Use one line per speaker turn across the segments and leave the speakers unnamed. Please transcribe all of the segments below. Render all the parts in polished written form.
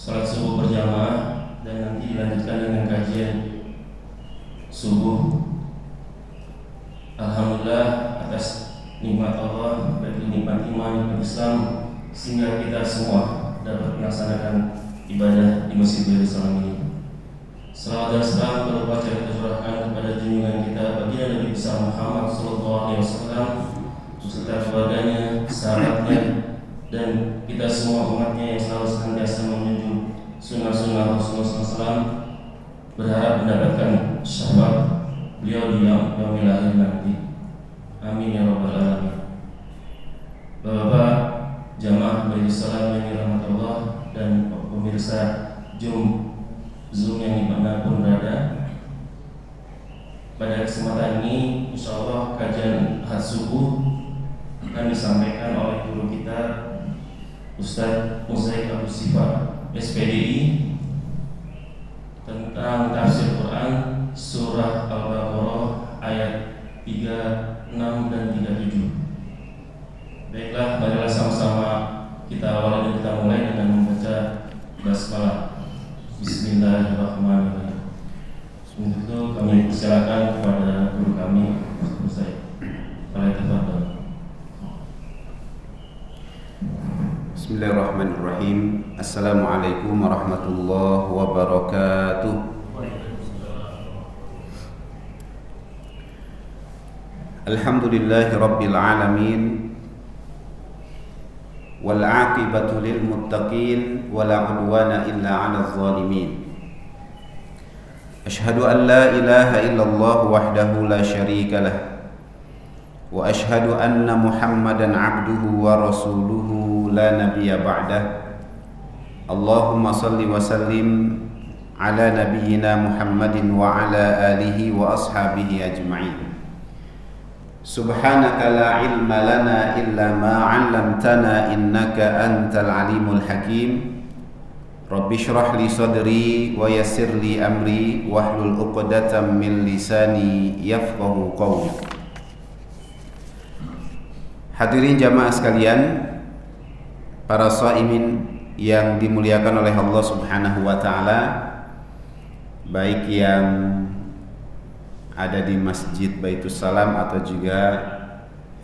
salat subuh berjamaah dan nanti dilanjutkan dengan kajian subuh. Alhamdulillah atas nikmat Allah, baik nikmat iman, nikmat Islam, sehingga kita semua dapat melaksanakan ibadah di Masjid Yerusalem ini. Salawat dan salam berupa kita curahkan kepada junjungan kita baginda Nabi besar Muhammad sallallahu alaihi wasallam beserta keluarganya, sahabatnya, dan kita semua umatnya yang selalu senantiasa menjunjung sunnah-sunnah Rasulullah SAW, berharap mendapatkan syafaat beliau di yaumil akhir nanti. Amin ya rabbal alamin. Bapak-bapak jamaah Baitus Salam yang dirahmati Allah dan pemirsa Zoom yang dimanapun berada, pada kesempatan ini insyaallah kajian ahad subuh akan disampaikan oleh guru kita Ustaz Muzaik Abdul Sifat SPDI tentang tafsir Quran surah Al-Baqarah ayat 36 dan 37. Baiklah, marilah sama-sama kita awali dan kita mulai dengan membaca basmalah. Bismillahirrahmanirrahim. Untuk itu kami persilakan kepada guru kami Ustaz Muzaik.
Bismillahirrahmanirrahim. Assalamualaikum warahmatullahi wabarakatuh. Alhamdulillahi rabbil alamin. Wal aqibatu lil muttaqin wala udwana illa 'alal zalimin. Asyhadu an la ilaha illallah wahdahu la syarika lah. Wa asyhadu anna Muhammadan 'abduhu wa rasuluhu la nabiyya ba'dah. Allahumma salli wa sallim ala nabiyyina Muhammadin wa ala alihi wa ashabihi ajma'in. Subhanaka la ilma lana illa ma 'allamtana innaka antal alimul hakim. Rabbi shrah li sadri wa yassir li amri wahlul 'uqdatam min lisani yafqahu qawli. Hadirin jamaah sekalian, para shaimin yang dimuliakan oleh Allah Subhanahu wa taala, baik yang ada di Masjid Baitus Salam atau juga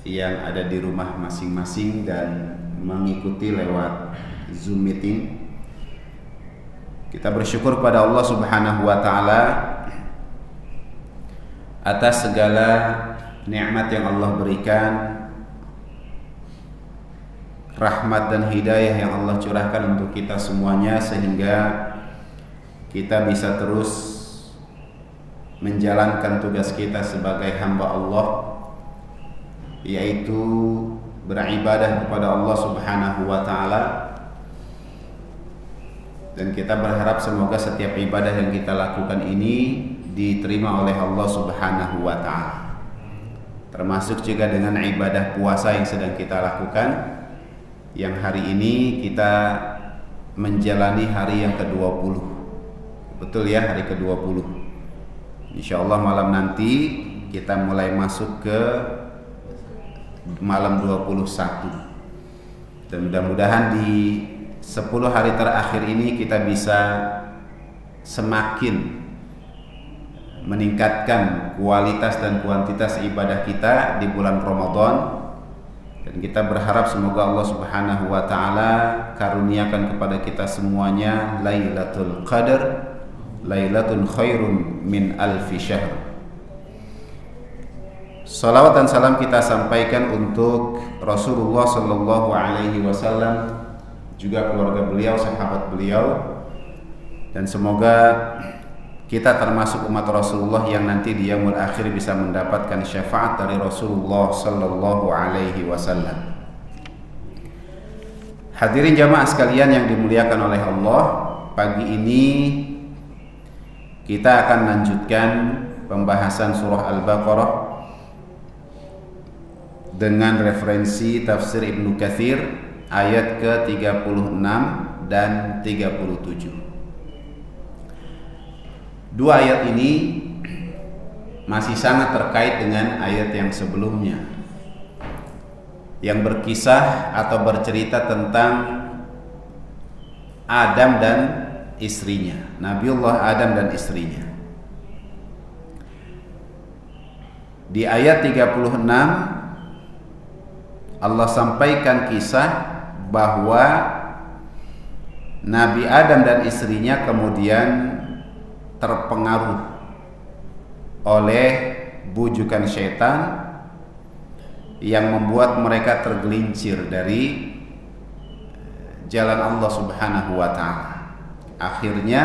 yang ada di rumah masing-masing dan mengikuti lewat Zoom meeting. Kita bersyukur kepada Allah Subhanahu wa taala atas segala nikmat yang Allah berikan, rahmat dan hidayah yang Allah curahkan untuk kita semuanya, sehingga kita bisa terus menjalankan tugas kita sebagai hamba Allah, yaitu beribadah kepada Allah Subhanahu wa taala. Dan kita berharap semoga setiap ibadah yang kita lakukan ini diterima oleh Allah Subhanahu wa taala. Termasuk juga dengan ibadah puasa yang sedang kita lakukan, yang hari ini kita menjalani hari yang ke-20. Betul ya, hari ke-20. Insyaallah malam nanti kita mulai masuk ke malam 21. Dan mudah-mudahan di 10 hari terakhir ini kita bisa semakin meningkatkan kualitas dan kuantitas ibadah kita di bulan Ramadan. Dan kita berharap semoga Allah Subhanahu wa taala karuniakan kepada kita semuanya Lailatul Qadar, Lailatun khairun min alfi syahr. Salawat dan salam kita sampaikan untuk Rasulullah sallallahu alaihi wasallam, juga keluarga beliau, sahabat beliau, dan semoga kita termasuk umat Rasulullah yang nanti di yaumul akhir bisa mendapatkan syafaat dari Rasulullah sallallahu alaihi wasallam. Hadirin jamaah sekalian yang dimuliakan oleh Allah, pagi ini kita akan lanjutkan pembahasan surah Al-Baqarah dengan referensi tafsir Ibnu Katsir ayat ke-36 dan 37. Dua ayat ini masih sangat terkait dengan ayat yang sebelumnya, yang berkisah atau bercerita tentang Adam dan istrinya, Nabiullah Adam dan istrinya. Di ayat 36 Allah sampaikan kisah bahwa Nabi Adam dan istrinya kemudian terpengaruh oleh bujukan syaitan yang membuat mereka tergelincir dari jalan Allah Subhanahu wa ta'ala. Akhirnya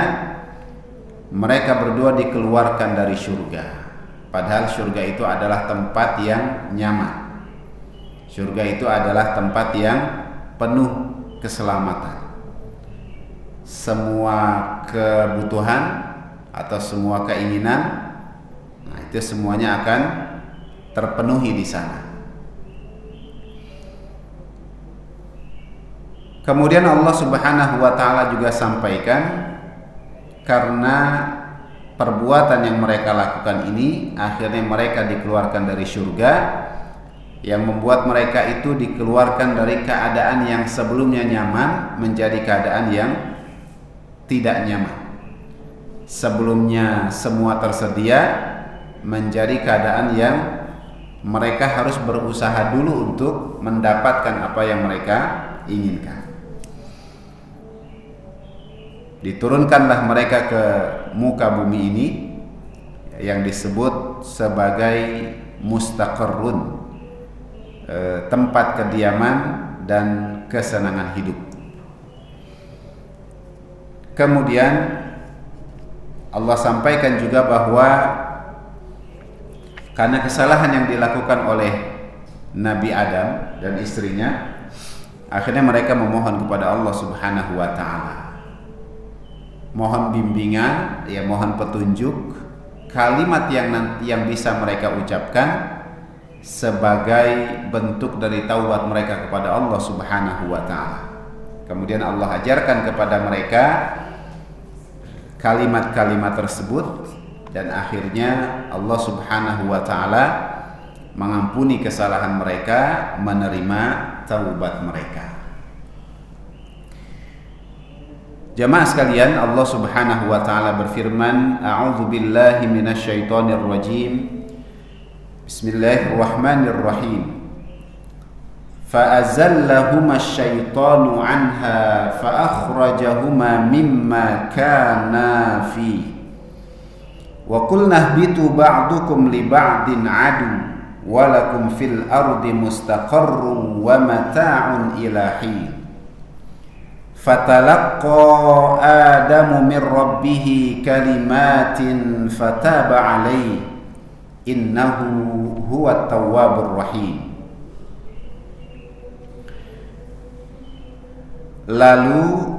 mereka berdua dikeluarkan dari surga. Padahal surga itu adalah tempat yang nyaman. Surga itu adalah tempat yang penuh keselamatan. Semua kebutuhan atau semua keinginan, nah itu semuanya akan terpenuhi di sana. Kemudian Allah Subhanahu wa ta'ala juga sampaikan, karena perbuatan yang mereka lakukan ini, akhirnya mereka dikeluarkan dari surga, yang membuat mereka itu dikeluarkan dari keadaan yang sebelumnya nyaman menjadi keadaan yang tidak nyaman. Sebelumnya semua tersedia menjadi keadaan yang mereka harus berusaha dulu untuk mendapatkan apa yang mereka inginkan. Diturunkanlah mereka ke muka bumi ini yang disebut sebagai mustaqarrun, tempat kediaman dan kesenangan hidup. Kemudian Allah sampaikan juga bahwa karena kesalahan yang dilakukan oleh Nabi Adam dan istrinya, akhirnya mereka memohon kepada Allah Subhanahu wa ta'ala, mohon bimbingan, ya mohon petunjuk kalimat yang bisa mereka ucapkan sebagai bentuk dari taubat mereka kepada Allah Subhanahu wa ta'ala. Kemudian Allah ajarkan kepada mereka kalimat-kalimat tersebut, dan akhirnya Allah Subhanahu wa ta'ala mengampuni kesalahan mereka, menerima taubat mereka. Jamaah sekalian, Allah Subhanahu wa ta'ala berfirman, A'udzu billahi minasyaitonir rajim. Bismillahirrahmanirrahim. فأزلهما الشيطان عنها فأخرجهما مما كانا فيه وقلنا اهبطوا بعضكم لبعض عدو ولكم في الأرض مستقر ومتاع إلى حين فتلقى آدم من ربه كلمات فتاب عليه إنه هو التواب الرحيم. Lalu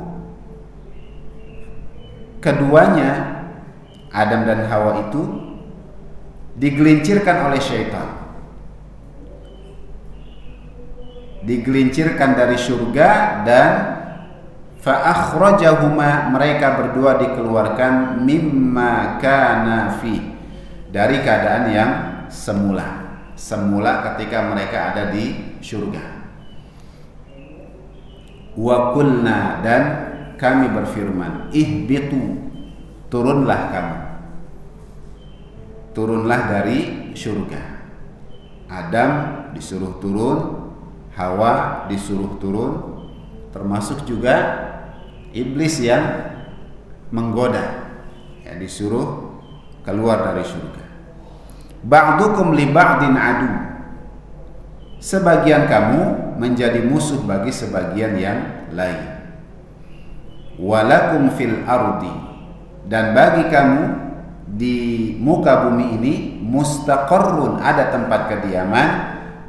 keduanya, Adam dan Hawa itu digelincirkan oleh syaitan, digelincirkan dari surga, dan fa'akhrajahuma, mereka berdua dikeluarkan mimma kana fi, dari keadaan yang semula ketika mereka ada di surga. Wa qulna, dan kami berfirman, ihbitu, turunlah kamu, turunlah dari surga. Adam disuruh turun, Hawa disuruh turun, termasuk juga iblis yang menggoda, ya, disuruh keluar dari surga. Ba'dukum li ba'din adu, sebagian kamu menjadi musuh bagi sebagian yang lain. Walakum fil ardi, dan bagi kamu di muka bumi ini mustaqarrun, ada tempat kediaman,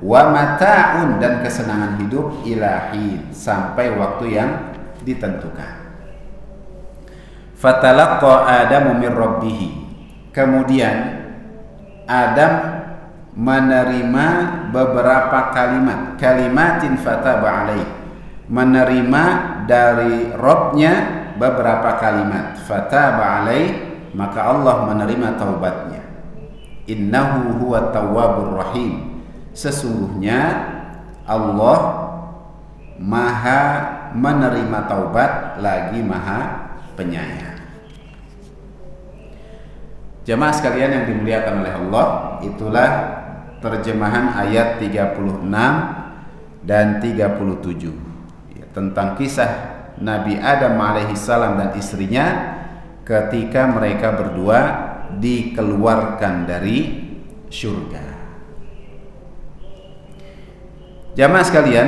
wa mata'un, dan kesenangan hidup, ilahi, sampai waktu yang ditentukan. Fatalaqqa Adamu min rabbih, kemudian Adam menerima beberapa kalimatin fataba alaih, menerima dari Rabbnya beberapa kalimat, fataba alaih, maka Allah menerima taubatnya. Innahu huwa tawwabur rahim, sesungguhnya Allah maha menerima taubat lagi Maha Penyayang. Jemaah sekalian yang dimuliakan oleh Allah, itulah terjemahan ayat 36 dan 37 ya, tentang kisah Nabi Adam alaihissalam dan istrinya ketika mereka berdua dikeluarkan dari surga. Jamaah sekalian,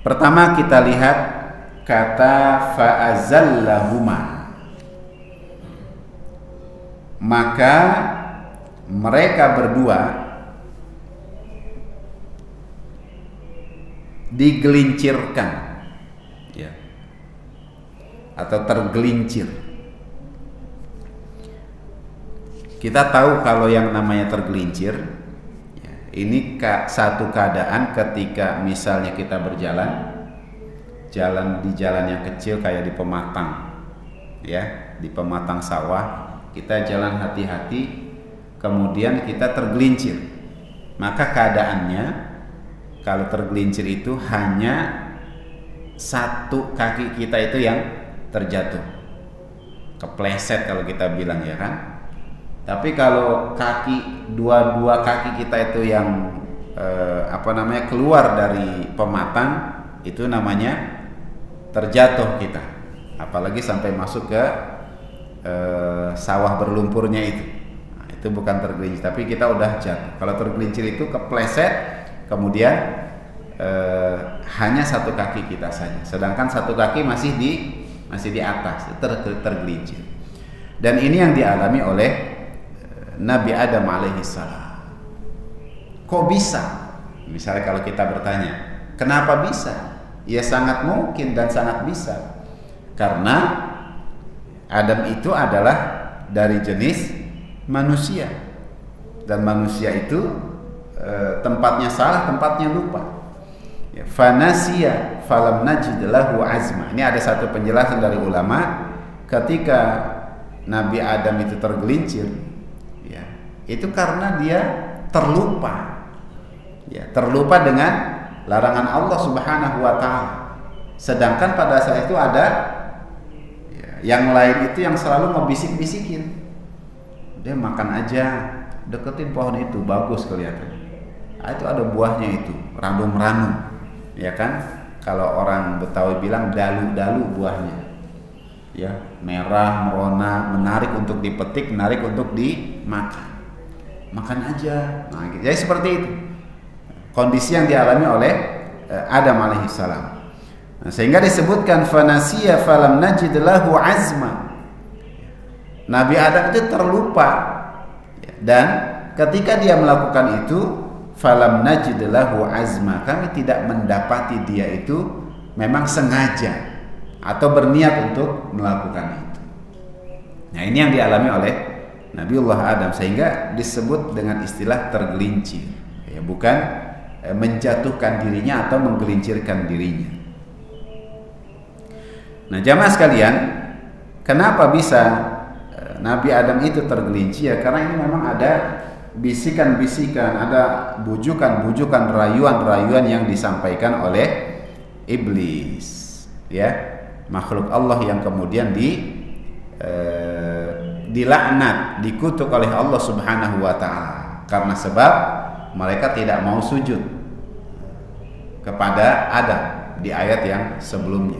pertama kita lihat kata fa'azallahuma, maka mereka berdua digelincirkan ya, atau tergelincir. Kita tahu kalau yang namanya tergelincir ya, ini satu keadaan ketika misalnya kita berjalan di jalan yang kecil kayak di pematang ya, di pematang sawah, kita jalan hati-hati kemudian kita tergelincir. Maka keadaannya kalau tergelincir itu hanya satu kaki kita itu yang terjatuh, kepleset kalau kita bilang ya kan. Tapi kalau dua kaki kita itu yang keluar dari pematang, itu namanya terjatuh kita. Apalagi sampai masuk ke sawah berlumpurnya itu. Nah, itu bukan tergelincir, tapi kita udah jatuh. Kalau tergelincir itu kepleset, kemudian hanya satu kaki kita saja, sedangkan satu kaki masih di atas, tergelincir. Dan ini yang dialami oleh Nabi Adam alaihissalam. Kok bisa? Misalnya kalau kita bertanya, kenapa bisa? Ya sangat mungkin dan sangat bisa. Karena Adam itu adalah dari jenis manusia. Dan manusia itu tempatnya salah, tempatnya lupa. Ya, fanasiya falam najid lahu azma. Ini ada satu penjelasan dari ulama, ketika Nabi Adam itu tergelincir, ya, itu karena dia terlupa. Ya, terlupa dengan larangan Allah Subhanahu wa taala. Sedangkan pada saat itu ada ya, yang lain itu yang selalu ngebisik-bisikin. Dia makan aja, deketin pohon itu, bagus kelihatan. Nah, itu ada buahnya itu, ranum-ranum. Ya kan? Kalau orang Betawi bilang dalu-dalu buahnya. Ya, merah, merona, menarik untuk dipetik, menarik untuk dimakan. Makan aja. Nah, jadi seperti itu kondisi yang dialami oleh Adam alaihissalam. Nah, sehingga disebutkan fanasiya falam najid lahu azma. Nabi Adam itu terlupa, dan ketika dia melakukan itu, falam najid lahu azma, kami tidak mendapati dia itu memang sengaja atau berniat untuk melakukan itu. Nah, ini yang dialami oleh Nabiullah Adam, sehingga disebut dengan istilah tergelincir, ya, bukan menjatuhkan dirinya atau menggelincirkan dirinya. Nah, jamaah sekalian, kenapa bisa Nabi Adam itu tergelincir? Karena ini memang ada bisikan-bisikan, ada bujukan-bujukan, rayuan-rayuan yang disampaikan oleh iblis, ya, makhluk Allah yang kemudian dilaknat, dikutuk oleh Allah Subhanahu wa taala karena sebab mereka tidak mau sujud kepada Adam di ayat yang sebelumnya.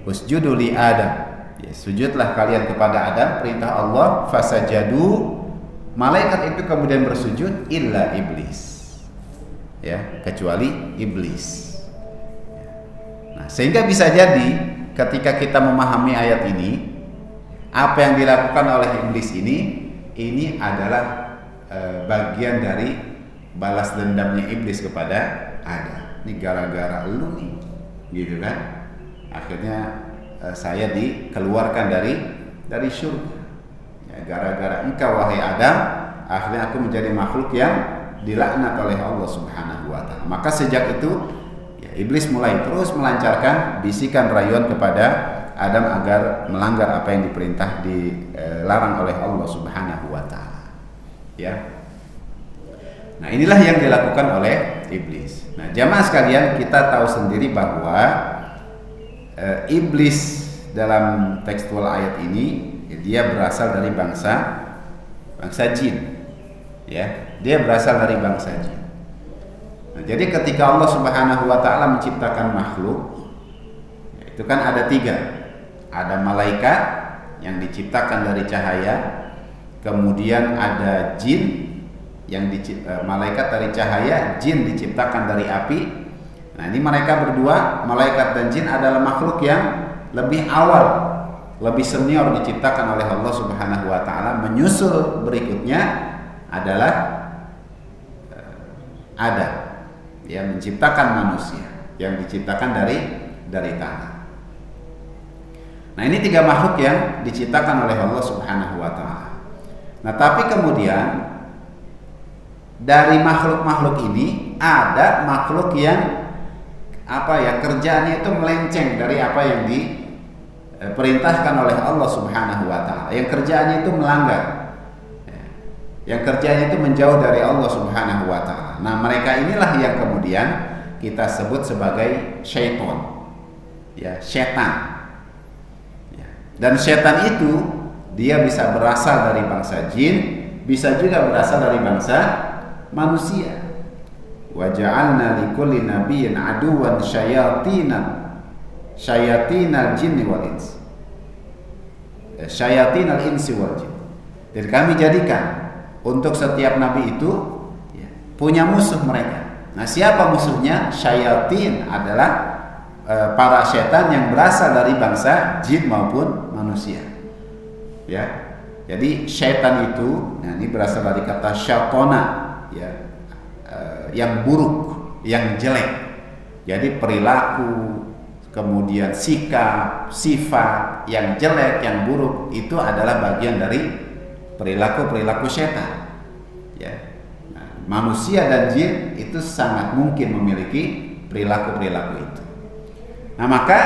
Usjudu li Adam, ya, sujudlah kalian kepada Adam, perintah Allah. Fasajadu, malaikat itu kemudian bersujud, illa iblis, ya, kecuali iblis. Nah, sehingga bisa jadi ketika kita memahami ayat ini, apa yang dilakukan oleh iblis ini adalah bagian dari balas dendamnya iblis kepada Adam. Ini gara-gara lu nih, gitu kan? Akhirnya saya dikeluarkan dari surga. Ya, gara-gara engkau wahai Adam, akhirnya aku menjadi makhluk yang dilaknat oleh Allah Subhanahu wa taala. Maka sejak itu, ya, iblis mulai terus melancarkan bisikan rayuan kepada Adam agar melanggar apa yang dilarang oleh Allah Subhanahu wa taala. Ya. Nah, inilah yang dilakukan oleh iblis. Nah, jamaah sekalian, kita tahu sendiri bahwa iblis dalam tekstual ayat ini dia berasal dari bangsa jin. Ya, dia berasal dari bangsa jin. Nah, jadi ketika Allah Subhanahu wa taala menciptakan makhluk, itu kan ada 3. Ada malaikat yang diciptakan dari cahaya, kemudian ada jin yang malaikat dari cahaya, jin diciptakan dari api. Nah, ini mereka berdua, malaikat dan jin adalah makhluk yang lebih awal, lebih senior diciptakan oleh Allah Subhanahu wa taala. Menyusul berikutnya adalah Adam yang menciptakan manusia, yang diciptakan dari tanah. Nah, ini 3 makhluk yang diciptakan oleh Allah Subhanahu wa taala. Nah, tapi kemudian dari makhluk-makhluk ini ada makhluk yang kerjaannya itu melenceng dari apa yang diperintahkan oleh Allah Subhanahu wa taala. Yang kerjaannya itu melanggar. Yang kerjaannya itu menjauh dari Allah Subhanahu wa taala. Nah, mereka inilah yang kemudian kita sebut sebagai syaitan. Ya, setan. Ya. Dan setan itu dia bisa berasal dari bangsa jin, bisa juga berasal dari bangsa manusia. Wa ja'alna likulli nabiyyin aduwan syayatinal jinni wal ins. Syayatinal insi wal jin. Dan kami jadikan untuk setiap nabi itu punya musuh mereka. Nah, siapa musuhnya? Syayatin adalah para setan yang berasal dari bangsa jin maupun manusia. Ya. Jadi syaitan itu, nah ini berasal dari kata syatona, ya, yang buruk, yang jelek. Jadi perilaku, kemudian sikap, sifat yang jelek, yang buruk itu adalah bagian dari perilaku syaitan. Ya. Nah, manusia dan jin itu sangat mungkin memiliki perilaku itu. Nah, maka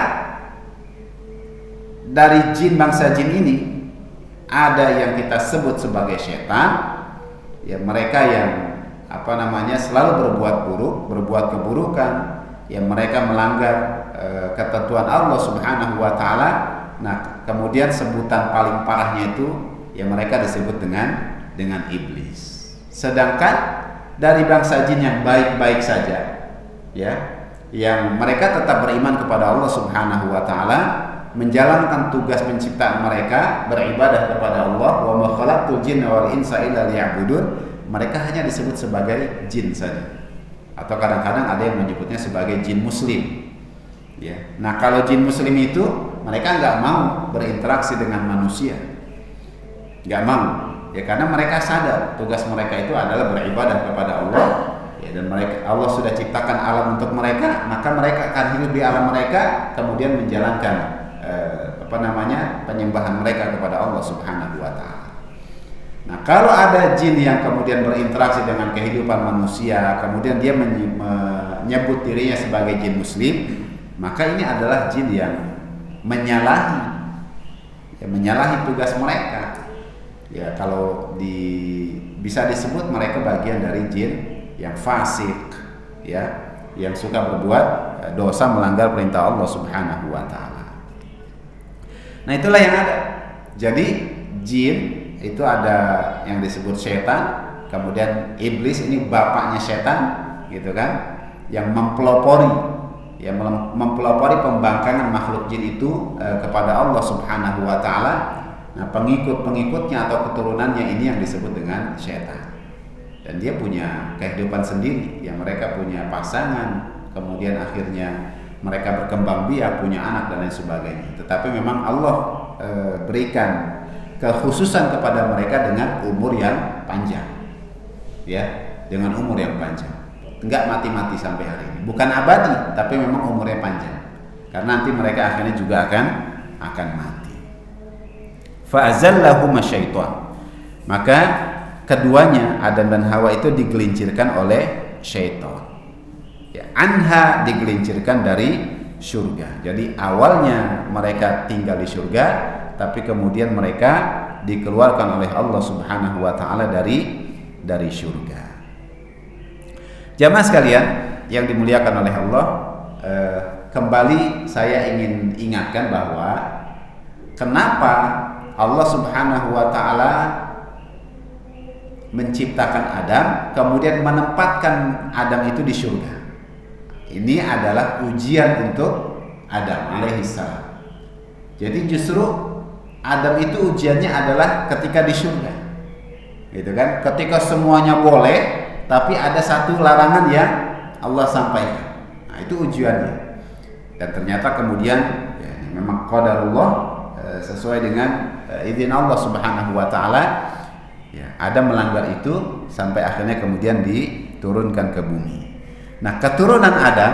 dari jin bangsa jin ini ada yang kita sebut sebagai setan, ya, mereka yang selalu berbuat buruk, berbuat keburukan, ya, mereka melanggar ketentuan Allah Subhanahu wa taala. Nah, kemudian sebutan paling parahnya itu ya mereka disebut dengan iblis. Sedangkan dari bangsa jin yang baik-baik saja, ya, yang mereka tetap beriman kepada Allah Subhanahu wa taala, menjalankan tugas penciptaan mereka, beribadah kepada Allah, wa ma khalaqtul jinna wal insa illa liya'budun. Mereka hanya disebut sebagai jin saja. Atau kadang-kadang ada yang menyebutnya sebagai jin muslim. Ya. Nah, kalau jin muslim itu mereka nggak mau berinteraksi dengan manusia. Nggak mau. Ya, karena mereka sadar tugas mereka itu adalah beribadah kepada Allah. Ya, dan Allah sudah ciptakan alam untuk mereka, maka mereka akan hidup di alam mereka, kemudian menjalankan penyembahan mereka kepada Allah Subhanahu wa taala. Nah, kalau ada jin yang kemudian berinteraksi dengan kehidupan manusia, kemudian dia menyebut dirinya sebagai jin muslim, maka ini adalah jin yang menyalahi tugas mereka. Ya, kalau bisa disebut mereka bagian dari jin yang fasik, ya, yang suka berbuat dosa, melanggar perintah Allah Subhanahu wa taala. Nah, itulah yang ada. Jadi jin itu ada yang disebut setan, kemudian iblis ini bapaknya setan, gitu kan, yang mempelopori pembangkangan makhluk jin itu kepada Allah Subhanahu wa taala. Nah, pengikut-pengikutnya atau keturunannya ini yang disebut dengan setan. Dan dia punya kehidupan sendiri, yang mereka punya pasangan, kemudian akhirnya mereka berkembang biak, punya anak dan lain sebagainya. Tetapi memang Allah berikan kekhususan kepada mereka dengan umur yang panjang, ya, dengan umur yang panjang. Enggak mati-mati sampai hari ini. Bukan abadi, tapi memang umurnya panjang. Karena nanti mereka akhirnya juga akan mati. Fa'azallahuma syaitan. Maka keduanya Adam dan Hawa itu digelincirkan oleh syaitan. Ya, anha digelincirkan dari surga. Jadi awalnya mereka tinggal di surga, tapi kemudian mereka dikeluarkan oleh Allah Subhanahu wa taala dari surga. Jamaah sekalian yang dimuliakan oleh Allah, kembali saya ingin ingatkan bahwa kenapa Allah Subhanahu wa taala menciptakan Adam kemudian menempatkan Adam itu di surga. Ini adalah ujian untuk Adam alaihissalam. Jadi justru Adam itu ujiannya adalah ketika di surga. Gitu kan? Ketika semuanya boleh, tapi ada satu larangan yang Allah sampaikan. Nah, itu ujiannya. Dan ternyata kemudian ya, memang qadarullah sesuai dengan izin Allah Subhanahu wa taala, ya, Adam melanggar itu sampai akhirnya kemudian diturunkan ke bumi. Nah, keturunan Adam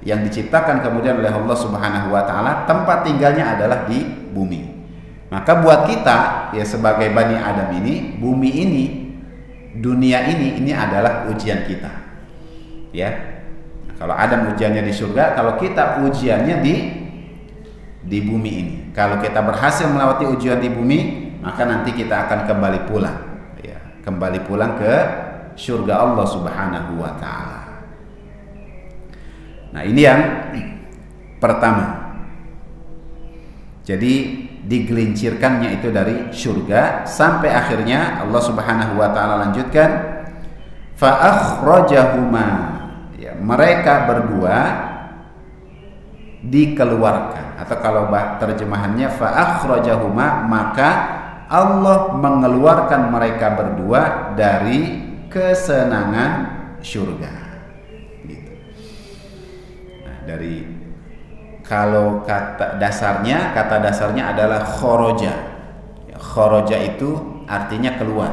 yang diciptakan kemudian oleh Allah Subhanahu wa taala, tempat tinggalnya adalah di bumi. Maka buat kita ya sebagai Bani Adam ini, bumi ini, dunia ini adalah ujian kita. Ya. Nah, kalau Adam ujiannya di surga, kalau kita ujiannya di bumi ini. Kalau kita berhasil melewati ujian di bumi, maka nanti kita akan kembali pulang. Ya, kembali pulang ke surga Allah Subhanahu wa taala. Nah, ini yang pertama. Jadi digelincirkannya itu dari surga sampai akhirnya Allah Subhanahu wa taala lanjutkan fa akhrajahuma, ya, mereka berdua dikeluarkan, atau kalau terjemahannya fa akhrajahuma, maka Allah mengeluarkan mereka berdua dari kesenangan surga. Gitu. Nah, dari kalau kata dasarnya adalah khoroja. Ya, khoroja itu artinya keluar.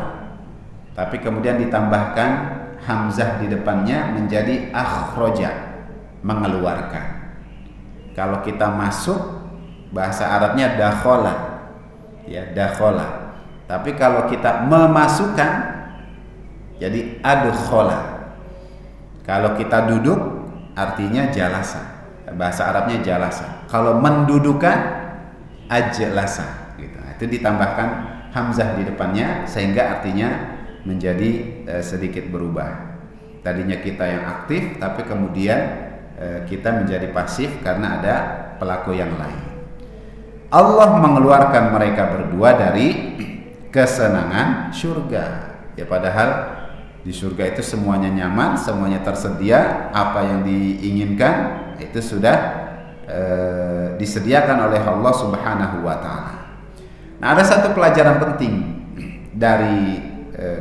Tapi kemudian ditambahkan hamzah di depannya menjadi akhroja, mengeluarkan. Kalau kita masuk, bahasa Arabnya dakhola. Ya, dakhola. Tapi kalau kita memasukkan, jadi adkhola. Kalau kita duduk, artinya jalasa. Bahasa Arabnya jalasa. Kalau mendudukan, ajlasa. Gitu. Itu ditambahkan hamzah di depannya sehingga artinya menjadi sedikit berubah. Tadinya kita yang aktif, tapi kemudian kita menjadi pasif karena ada pelaku yang lain. Allah mengeluarkan mereka berdua dari kesenangan surga. Ya, padahal di surga itu semuanya nyaman, semuanya tersedia, apa yang diinginkan itu sudah disediakan oleh Allah Subhanahu wa taala. Nah, ada satu pelajaran penting dari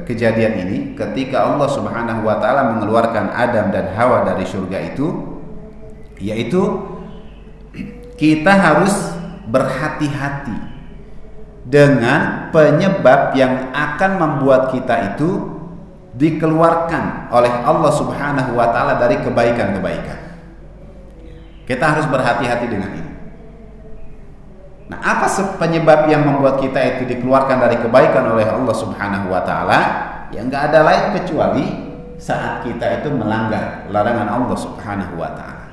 kejadian ini ketika Allah Subhanahu wa taala mengeluarkan Adam dan Hawa dari surga itu, yaitu kita harus berhati-hati dengan penyebab yang akan membuat kita itu dikeluarkan oleh Allah Subhanahu wa taala dari kebaikan-kebaikan. Kita harus berhati-hati dengan ini. Nah, apa penyebab yang membuat kita itu dikeluarkan dari kebaikan oleh Allah Subhanahu wa taala? Ya, enggak ada lain kecuali saat kita itu melanggar larangan Allah Subhanahu wa taala.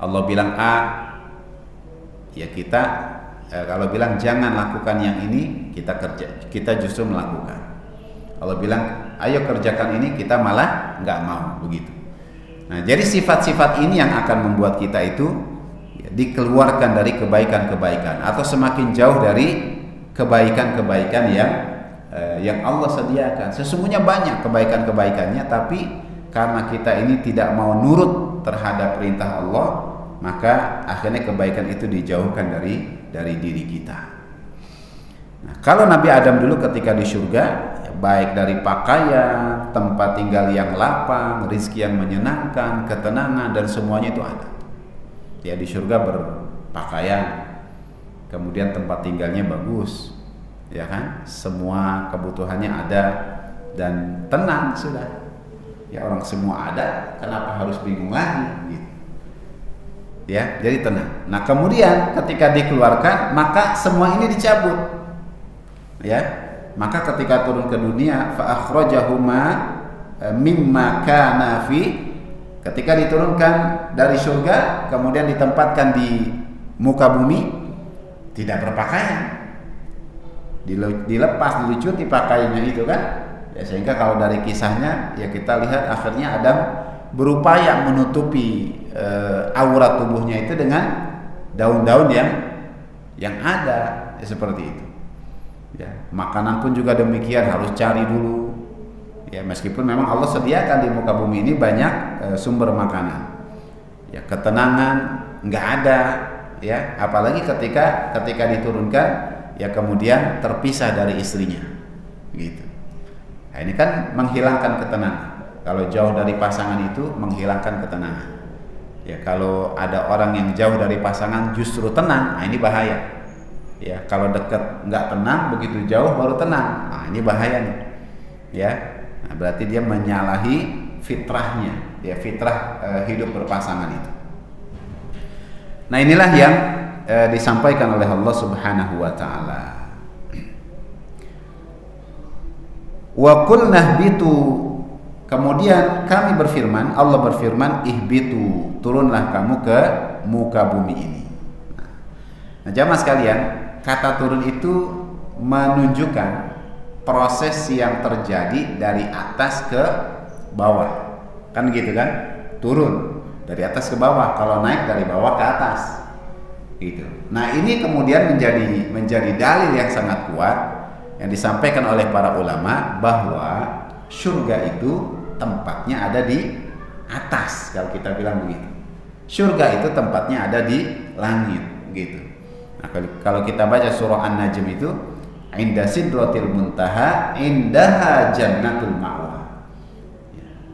Allah bilang A, ya kita kalau bilang jangan lakukan yang ini, kita justru melakukan. Allah bilang ayo kerjakan ini, kita malah enggak mau, begitu. Nah, jadi sifat-sifat ini yang akan membuat kita itu ya, dikeluarkan dari kebaikan-kebaikan atau semakin jauh dari kebaikan-kebaikan yang Allah sediakan. Sesungguhnya banyak kebaikan-kebaikannya, tapi karena kita ini tidak mau nurut terhadap perintah Allah, maka akhirnya kebaikan itu dijauhkan dari diri kita. Nah, kalau Nabi Adam dulu ketika di surga, ya, baik dari pakaian, tempat tinggal yang lapang, rizki yang menyenangkan, ketenangan, dan semuanya itu ada. Ya, di surga berpakaian, kemudian tempat tinggalnya bagus, ya kan? Semua kebutuhannya ada dan tenang sudah. Ya, orang semua ada, kenapa harus bingung lagi? Gitu. Ya, jadi tenang. Nah, kemudian ketika dikeluarkan, maka semua ini dicabut. Ya, maka ketika turun ke dunia, fa akhrajahuma mimma kana fi, ketika diturunkan dari surga kemudian ditempatkan di muka bumi, tidak berpakaian, dilepas, dilucuti pakaiannya itu kan, Ya, sehingga kalau dari kisahnya ya kita lihat akhirnya Adam berupaya menutupi aurat tubuhnya itu dengan daun-daun yang ada, ya, seperti itu. Ya, makanan pun juga demikian, harus cari dulu. Ya, meskipun memang Allah sediakan di muka bumi ini banyak sumber makanan. Ya, ketenangan nggak ada, ya, apalagi ketika diturunkan ya kemudian terpisah dari istrinya. Gitu. Nah, ini kan menghilangkan ketenangan. Kalau jauh dari pasangan itu menghilangkan ketenangan. Ya, kalau ada orang yang jauh dari pasangan justru tenang, nah ini bahaya. Ya, kalau dekat nggak tenang, begitu jauh baru tenang, nah ini bahaya nih. Ya, nah, berarti dia menyalahi fitrahnya, ya, fitrah hidup berpasangan itu. Nah, inilah yang disampaikan oleh Allah Subhanahu wa taala. Wa qulna ihbitu, kemudian kami berfirman, Allah berfirman, ihbitu, turunlah kamu ke muka bumi ini. Nah, jamaah sekalian, kata turun itu menunjukkan proses yang terjadi dari atas ke bawah. Kan gitu kan? Turun dari atas ke bawah, kalau naik dari bawah ke atas. Gitu. Nah, ini kemudian menjadi dalil yang sangat kuat yang disampaikan oleh para ulama bahwa surga itu tempatnya ada di atas, kalau kita bilang begitu. Surga itu tempatnya ada di langit, gitu. Nah, kalau kita baca surah An-Najm itu, inda sidratil muntaha indaha jannatul ma'wa.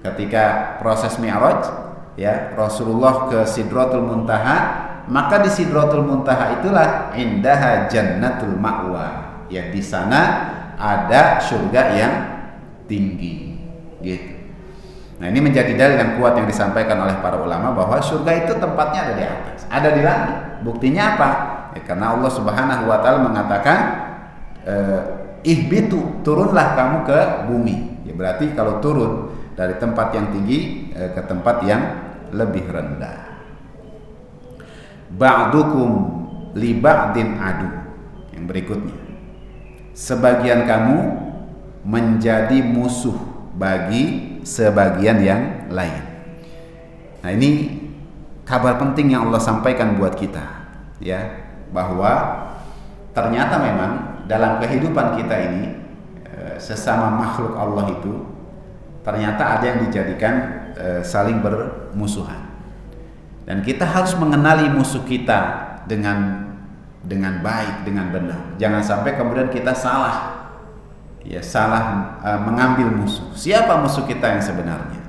Ketika proses Mi'raj, ya, Rasulullah ke Sidratul Muntaha, maka di Sidratul Muntaha itulah indaha jannatul ma'wa. Ya, di sana ada surga yang tinggi, gitu. Nah, ini menjadi dalil yang kuat yang disampaikan oleh para ulama bahwa surga itu tempatnya ada di atas, ada di langit. Buktinya apa? Ya, karena Allah Subhanahu wa taala mengatakan ihbitu, turunlah kamu ke bumi. Ya, berarti kalau turun dari tempat yang tinggi ke tempat yang lebih rendah. Ba'dukum li ba'din adu. Yang berikutnya, sebagian kamu menjadi musuh bagi sebagian yang lain. Nah, ini kabar penting yang Allah sampaikan buat kita, ya, bahwa ternyata memang dalam kehidupan kita ini sesama makhluk Allah itu ternyata ada yang dijadikan saling bermusuhan. Dan kita harus mengenali musuh kita dengan baik, dengan benar. Jangan sampai kemudian kita salah mengambil musuh. Siapa musuh kita yang sebenarnya?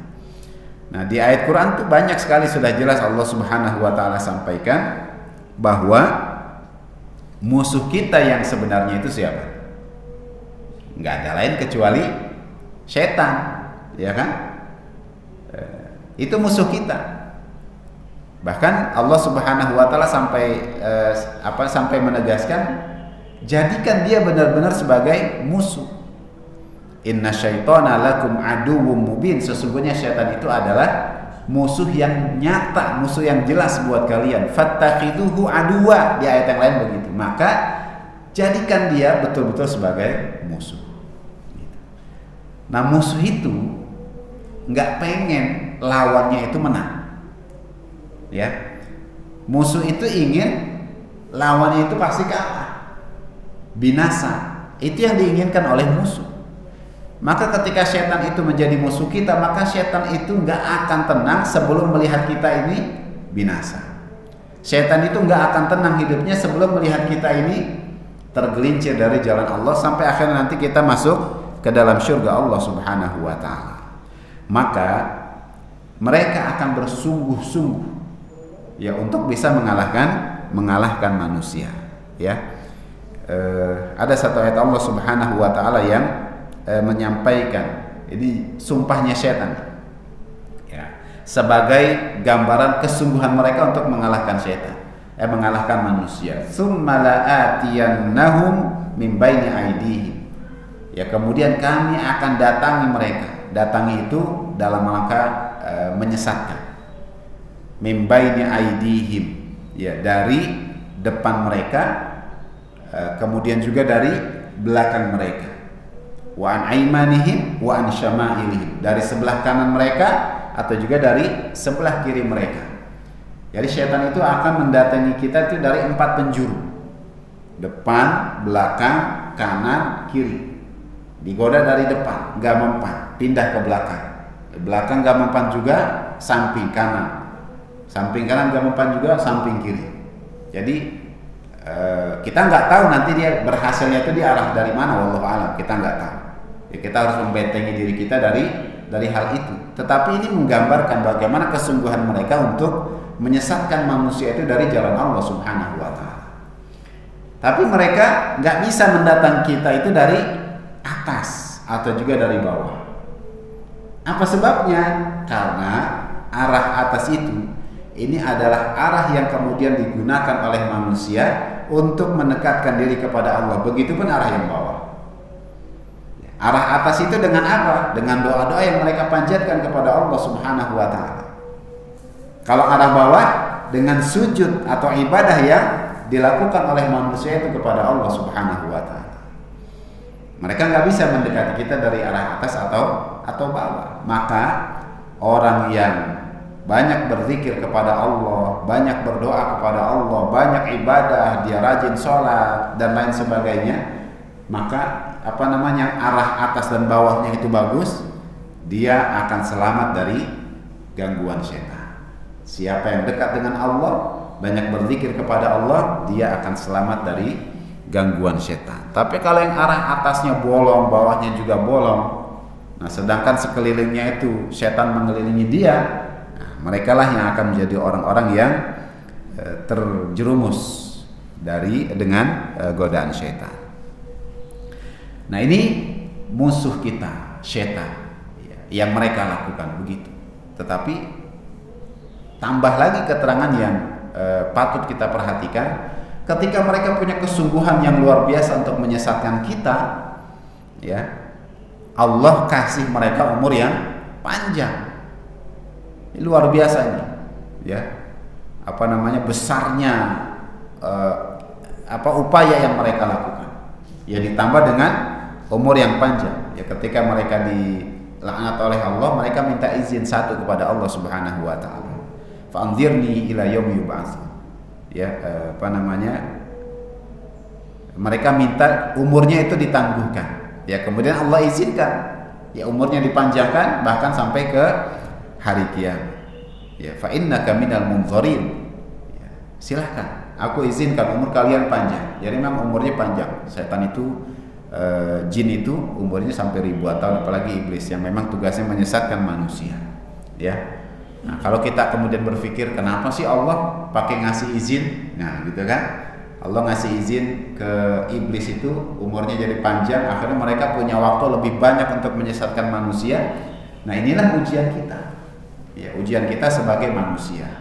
Nah, di ayat Quran tuh banyak sekali sudah jelas Allah Subhanahu wa taala sampaikan bahwa musuh kita yang sebenarnya itu siapa? Nggak ada lain kecuali setan, ya kan? Itu musuh kita. Bahkan Allah Subhanahu wa taala sampai menegaskan, jadikan dia benar-benar sebagai musuh. Inna syaitana lakum aduwwum mubin. Sesungguhnya syaitan itu adalah musuh yang nyata, musuh yang jelas buat kalian. Fattakhiduhu aduwa, di ayat yang lain begitu. Maka jadikan dia betul-betul sebagai musuh. Nah, musuh itu nggak pengen lawannya itu menang. Ya, musuh itu ingin lawannya itu pasti kalah, binasa. Itu yang diinginkan oleh musuh. Maka ketika setan itu menjadi musuh kita, maka setan itu nggak akan tenang sebelum melihat kita ini binasa. Setan itu nggak akan tenang hidupnya sebelum melihat kita ini tergelincir dari jalan Allah sampai akhirnya nanti kita masuk ke dalam surga Allah Subhanahu wa taala. Maka mereka akan bersungguh-sungguh, ya, untuk bisa mengalahkan manusia, ya. Ada satu ayat Allah Subhanahu wa taala yang menyampaikan ini sumpahnya setan, ya, sebagai gambaran kesungguhan mereka untuk mengalahkan setan, mengalahkan manusia. Tsumma la'atiyannahum min baini aydihim, ya, kemudian kami akan datangi mereka. Datangi itu dalam rangka menyesatkan. Min baini aydihim, ya, dari depan mereka, kemudian juga dari belakang mereka. wa an aimanihim wa an syama'ilihim, dari sebelah kanan mereka atau juga dari sebelah kiri mereka. Jadi syaitan itu akan mendatangi kita itu dari 4 penjuru. Depan, belakang, kanan, kiri. Digoda dari depan, gak mempan, pindah ke belakang. Belakang gak mempan juga, samping kanan. Samping kanan gak mempan juga, samping kiri. Jadi kita nggak tahu nanti dia berhasilnya itu di arah dari mana, wallahu a'lam, kita nggak tahu. Ya, kita harus membentengi diri kita dari hal itu. Tetapi ini menggambarkan bagaimana kesungguhan mereka untuk menyesatkan manusia itu dari jalan Allah Subhanahu wa taala. Tapi mereka nggak bisa mendatang kita itu dari atas atau juga dari bawah. Apa sebabnya? Karena arah atas itu ini adalah arah yang kemudian digunakan oleh manusia untuk mendekatkan diri kepada Allah. Begitupun arah yang bawah. Arah atas itu dengan apa? Dengan doa-doa yang mereka panjatkan kepada Allah Subhanahu wa taala. Kalau arah bawah dengan sujud atau ibadah yang dilakukan oleh manusia itu kepada Allah Subhanahu wa taala. Mereka nggak bisa mendekati kita dari arah atas atau bawah. Maka orang yang banyak berzikir kepada Allah, banyak berdoa kepada Allah, banyak ibadah, dia rajin sholat dan lain sebagainya, maka arah atas dan bawahnya itu bagus, dia akan selamat dari gangguan setan. Siapa yang dekat dengan Allah, banyak berzikir kepada Allah, dia akan selamat dari gangguan setan. Tapi kalau yang arah atasnya bolong, bawahnya juga bolong, nah sedangkan sekelilingnya itu setan mengelilingi dia, mereka lah yang akan menjadi orang-orang yang terjerumus dengan godaan syaitan. Nah ini musuh kita, syaitan, yang mereka lakukan begitu. Tetapi tambah lagi keterangan yang patut kita perhatikan, ketika mereka punya kesungguhan yang luar biasa untuk menyesatkan kita, ya Allah kasih mereka umur yang panjang. Ini luar biasa ini, ya. Besarnya upaya yang mereka lakukan. Ya ditambah dengan umur yang panjang. Ya ketika mereka dilaknat oleh Allah, mereka minta izin satu kepada Allah Subhanahu wa taala. Fa'anzirni ila yaumi yub'atsun. Ya, mereka minta umurnya itu ditangguhkan. Ya kemudian Allah izinkan, ya umurnya dipanjangkan bahkan sampai ke hari kiamat. Ya, fa innaka minal munzirin. Ya, silahkan, aku izinkan umur kalian panjang. Jadi memang umurnya panjang. Setan itu jin itu umurnya sampai ribuan tahun, apalagi iblis yang memang tugasnya menyesatkan manusia. Ya. Nah, kalau kita kemudian berpikir kenapa sih Allah pakai ngasih izin? Nah, gitu kan? Allah ngasih izin ke iblis itu umurnya jadi panjang, akhirnya mereka punya waktu lebih banyak untuk menyesatkan manusia. Nah, inilah ujian kita. Ya, ujian kita sebagai manusia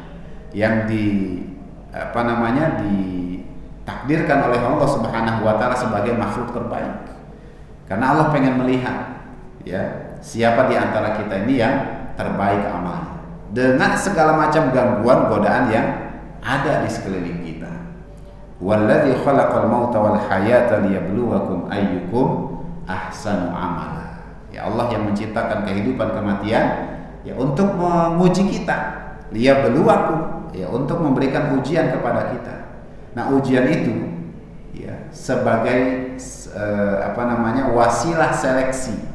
yang ditakdirkan oleh Allah Subhanahu wa taala sebagai makhluk terbaik. Karena Allah pengen melihat, ya, siapa di antara kita ini yang terbaik amalnya dengan segala macam gangguan godaan yang ada di sekeliling kita. Walladzi khalaqal mauta wal hayata liyabluwakum ayyukum ahsanu amala. Ya Allah yang menciptakan kehidupan kematian, ya untuk menguji kita, liyabluwakum, ya untuk memberikan ujian kepada kita. Nah, ujian itu ya sebagai wasilah seleksi,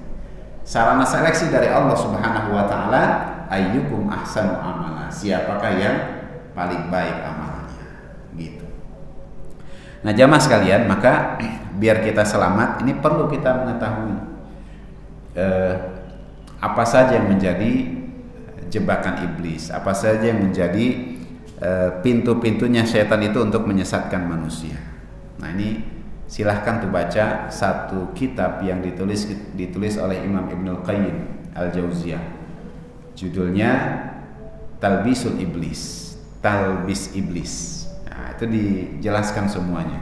sarana seleksi dari Allah Subhanahu wa taala, ayyukum ahsanu amala, siapakah yang paling baik amalnya, gitu. Nah, jamaah sekalian, maka biar kita selamat, ini perlu kita mengetahui apa saja yang menjadi jebakan iblis, apa saja yang menjadi pintu-pintunya setan itu untuk menyesatkan manusia. Nah, ini silahkan tuh baca satu kitab yang ditulis oleh Imam Ibnul Qayyim Al-Jauziyah. Judulnya Talbisul Iblis, Talbis Iblis. Nah, itu dijelaskan semuanya,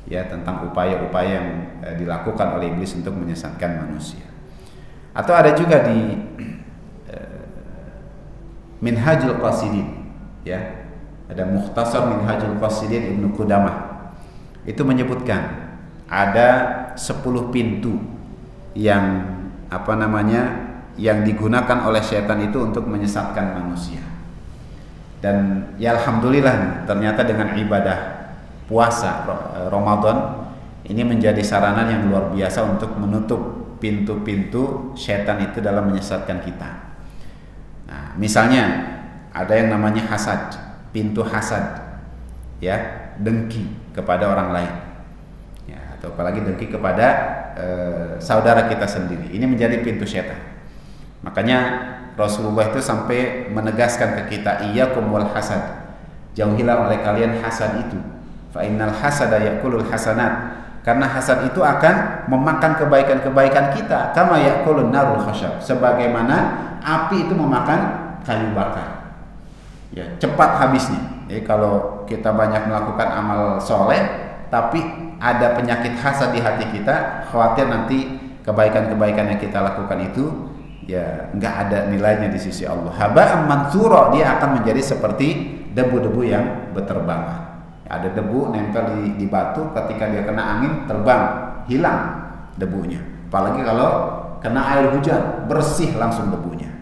ya, tentang upaya-upaya yang dilakukan oleh iblis untuk menyesatkan manusia. Atau ada juga di Minhajul Qasidin, ya, ada Mukhtasar Minhajul Qasidin Ibnu Qudamah. Itu menyebutkan ada 10 pintu yang yang digunakan oleh setan itu untuk menyesatkan manusia. Dan ya alhamdulillah ternyata dengan ibadah puasa Ramadan ini menjadi sarana yang luar biasa untuk menutup pintu-pintu setan itu dalam menyesatkan kita. Nah, misalnya ada yang namanya hasad, pintu hasad, ya, dengki kepada orang lain, ya, atau apalagi dengki kepada saudara kita sendiri. Ini menjadi pintu setan. Makanya Rasulullah itu sampai menegaskan ke kita, iyyakum wal hasad, jauhilah oleh kalian hasad itu. Fa innal hasada yakulul hasanat, karena hasad itu akan memakan kebaikan-kebaikan kita. Kama yakulun narul khashab, sebagaimana api itu memakan kayu bakar. Ya, cepat habisnya. Jadi kalau kita banyak melakukan amal soleh, tapi ada penyakit hasad di hati kita, khawatir nanti kebaikan-kebaikan yang kita lakukan itu ya nggak ada nilainya di sisi Allah. Haba'an mansura, dia akan menjadi seperti debu-debu yang berterbangan. Ada debu nempel di batu, ketika dia kena angin terbang, hilang debunya. Apalagi kalau kena air hujan, bersih langsung debunya.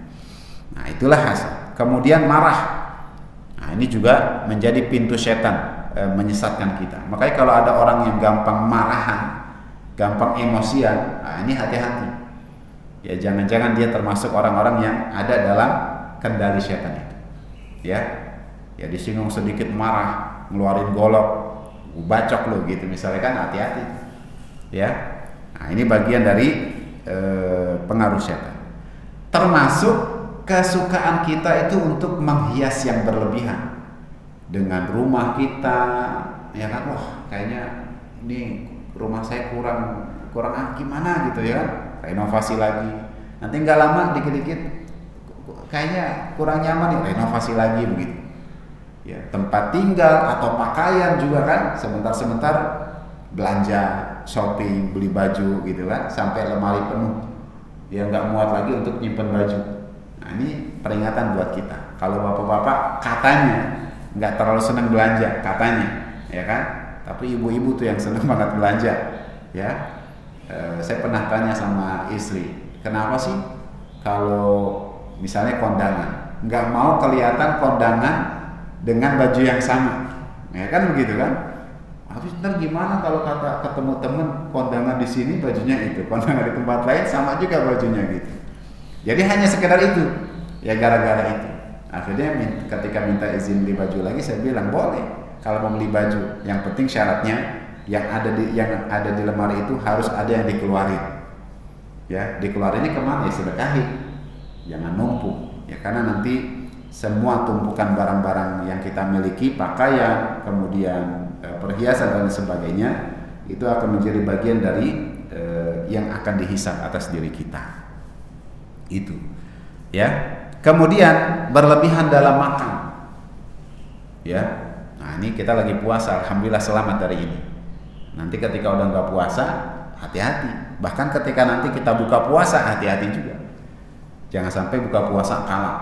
Nah, itulah hasad. Kemudian marah. Nah, ini juga menjadi pintu setan menyesatkan kita. Makanya kalau ada orang yang gampang marahan, gampang emosian, nah ini hati-hati. Ya, jangan-jangan dia termasuk orang-orang yang ada dalam kendali setan itu. Ya disinggung sedikit marah, ngeluarin golok, bacok lo gitu misalnya, kan hati-hati. Ya. Nah, ini bagian dari pengaruh setan. Termasuk kesukaan kita itu untuk menghias yang berlebihan dengan rumah kita, ya kan, wah kayaknya ini rumah saya kurang gimana gitu ya. Renovasi lagi, nanti nggak lama dikit-dikit kayaknya kurang nyaman nih, renovasi lagi begitu. Ya, tempat tinggal atau pakaian juga kan, sebentar-sebentar belanja, shopping, beli baju gitu kan, sampai lemari penuh, dia nggak muat lagi untuk nyimpen baju. Nah, ini peringatan buat kita. Kalau bapak-bapak katanya nggak terlalu senang belanja, katanya, ya kan, tapi ibu-ibu tuh yang senang banget belanja, ya. Saya pernah tanya sama istri, kenapa sih kalau misalnya kondangan nggak mau kelihatan kondangan dengan baju yang sama, ya kan begitu kan? Habis ntar gimana kalau ketemu temen kondangan di sini bajunya itu, kondangan di tempat lain sama juga bajunya gitu. Jadi hanya sekedar itu, ya gara-gara itu. Akhirnya ketika minta izin beli baju lagi, saya bilang boleh kalau mau beli baju, yang penting syaratnya yang ada di lemari itu harus ada yang dikeluarin. Ya, dikeluarinnya kemana? Ya sedekahin, jangan numpuk. Ya, karena nanti semua tumpukan barang-barang yang kita miliki, pakaian, kemudian perhiasan dan sebagainya, itu akan menjadi bagian dari yang akan dihisab atas diri kita. Itu, ya. Kemudian berlebihan dalam makan. Ya, nah ini kita lagi puasa, alhamdulillah selamat dari ini. Nanti ketika udah nggak puasa, hati-hati. Bahkan ketika nanti kita buka puasa, hati-hati juga. Jangan sampai buka puasa kalah,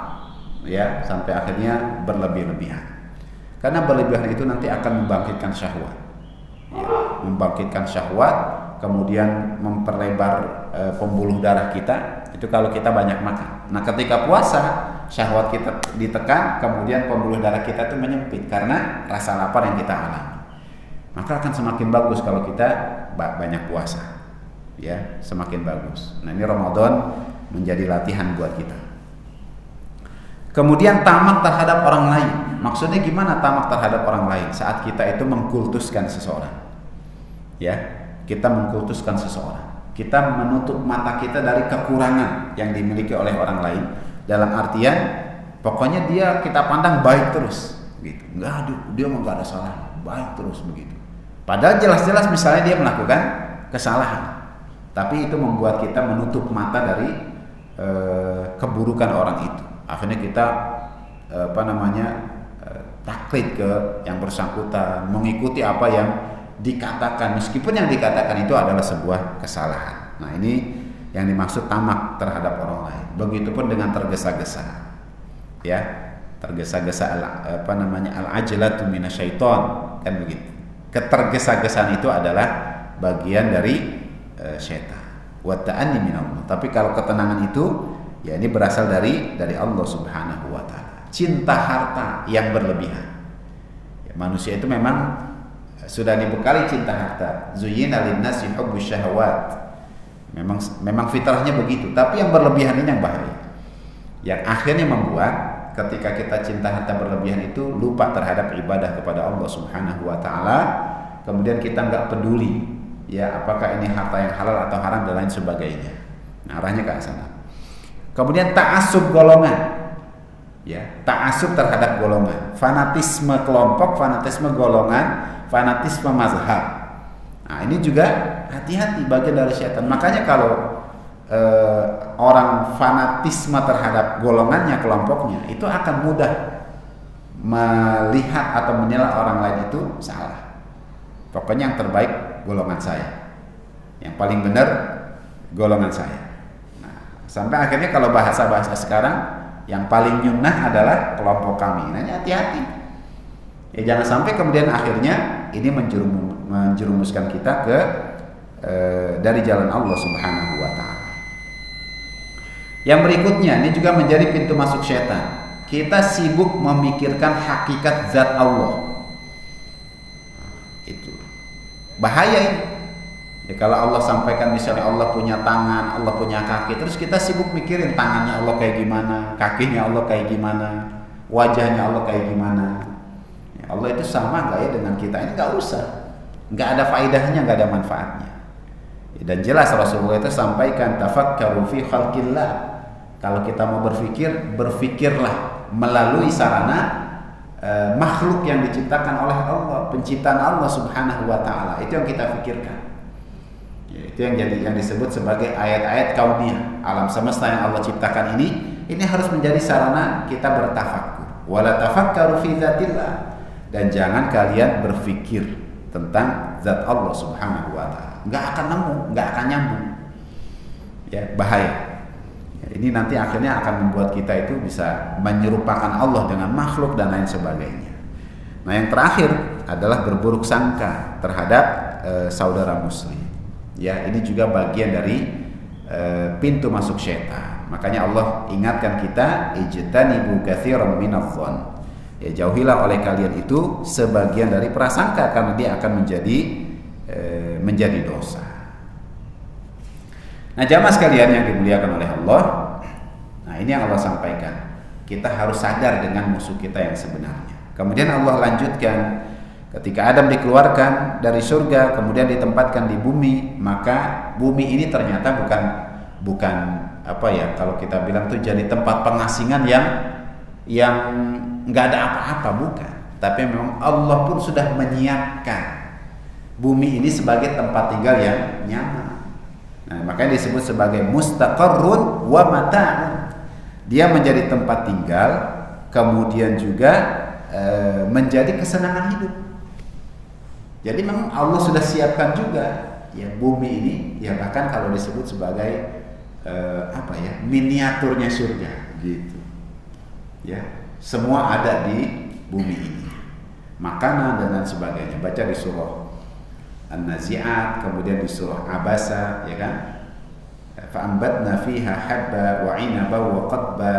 ya, sampai akhirnya berlebih-lebihan. Karena berlebihan itu nanti akan membangkitkan syahwat, ya, membangkitkan syahwat, kemudian memperlebar pembuluh darah kita. Itu kalau kita banyak makan. Nah, ketika puasa, syahwat kita ditekan, kemudian pembuluh darah kita itu menyempit karena rasa lapar yang kita alami. Maka akan semakin bagus kalau kita banyak puasa, ya, semakin bagus. Nah, ini Ramadan menjadi latihan buat kita. Kemudian tamak terhadap orang lain. Maksudnya gimana tamak terhadap orang lain? Saat kita itu mengkultuskan seseorang, ya, kita mengkultuskan seseorang, kita menutup mata kita dari kekurangan yang dimiliki oleh orang lain. Dalam artian, pokoknya dia kita pandang baik terus, gitu. Aduh, dia mah gak ada salah, baik terus begitu. Padahal jelas-jelas misalnya dia melakukan kesalahan, tapi itu membuat kita menutup mata dari keburukan orang itu. Akhirnya kita taklid ke yang bersangkutan, mengikuti apa yang dikatakan, meskipun yang dikatakan itu adalah sebuah kesalahan. Nah, ini yang dimaksud tamak terhadap orang lain. Begitupun dengan tergesa-gesa, ya, tergesa-gesa al-ajlatu minasyaiton, kan begitu. Ketergesa-gesaan itu adalah bagian dari syaitan. wa ta'anni min Allah. Tapi kalau ketenangan itu ya ini berasal dari Allah Subhanahu wa taala. Cinta harta yang berlebihan. Ya, manusia itu memang sudah dibekali cinta harta. Zuyyina lin-nasi hubbus syahawat. Memang fitrahnya begitu, tapi yang berlebihan ini yang bahaya. Yang akhirnya membuat ketika kita cinta harta berlebihan itu lupa terhadap ibadah kepada Allah Subhanahu wa taala, kemudian kita nggak peduli ya apakah ini harta yang halal atau haram dan lain sebagainya. Nah, arahnya ke sana. Kemudian ta'assub golongan. Ya, ta'assub terhadap golongan, fanatisme kelompok, fanatisme golongan, fanatisme mazhab. Nah, ini juga hati-hati bagian dari syaitan. Makanya kalau orang fanatisme terhadap golongannya, kelompoknya, itu akan mudah melihat atau menilai orang lain itu salah. Pokoknya yang terbaik golongan saya, yang paling benar golongan saya. Nah, sampai akhirnya kalau bahasa-bahasa sekarang yang paling nyunnah adalah kelompok kami. Nah, hati-hati. Ya, jangan sampai kemudian akhirnya ini menjerumuskan kita ke dari jalan Allah Subhanahu wa taala. Yang berikutnya ini juga menjadi pintu masuk syaitan. Kita sibuk memikirkan hakikat zat Allah. Itu bahaya ini. Ya, kalau Allah sampaikan misalnya Allah punya tangan, Allah punya kaki, terus kita sibuk mikirin tangannya Allah kayak gimana, kakinya Allah kayak gimana, wajahnya Allah kayak gimana. Ya, Allah itu sama nggak ya dengan kita? Ini nggak usah, nggak ada faedahnya, nggak ada manfaatnya. Ya, dan jelas Rasulullah itu sampaikan tafakkaru fi khalqillah. Kalau kita mau berpikir, berpikirlah melalui sarana makhluk yang diciptakan oleh Allah, penciptaan Allah Subhanahu wa taala. Itu yang kita pikirkan. Ya, itu yang disebut sebagai ayat-ayat kauniyah. Alam semesta yang Allah ciptakan ini harus menjadi sarana kita bertafakkur. Wala tafakkaru fi dzatillah. Dan jangan kalian berpikir tentang zat Allah Subhanahu wa taala. Enggak akan nemu, enggak akan nyambung. Ya, bahaya. Ini nanti akhirnya akan membuat kita itu bisa menyerupakan Allah dengan makhluk dan lain sebagainya. Nah, yang terakhir adalah berburuk sangka terhadap saudara muslim. Ya, ini juga bagian dari pintu masuk syaitan. Makanya Allah ingatkan kita, ijtanibu katsiran minadh-dhon. Ya, jauhilah oleh kalian itu sebagian dari prasangka karena dia akan menjadi dosa. Nah, jamaah sekalian yang dimuliakan oleh Allah, nah ini yang Allah sampaikan. Kita harus sadar dengan musuh kita yang sebenarnya. Kemudian Allah lanjutkan, ketika Adam dikeluarkan dari surga, kemudian ditempatkan di bumi, maka bumi ini ternyata bukan apa ya, kalau kita bilang itu jadi tempat pengasingan yang nggak ada apa-apa, bukan. Tapi memang Allah pun sudah menyiapkan bumi ini sebagai tempat tinggal yang nyaman. Nah, makanya disebut sebagai mustaqarrun wa mata'un. Dia menjadi tempat tinggal, kemudian juga menjadi kesenangan hidup. Jadi memang Allah sudah siapkan juga ya bumi ini, ya bahkan kalau disebut sebagai miniaturnya surga gitu. Ya, semua ada di bumi ini. Makanan dan lain sebagainya. Baca di surah An-Nazi'at, kemudian di surah Abasa, ya kan? Fa'ambatna fiha habba wa 'inaba wa qadba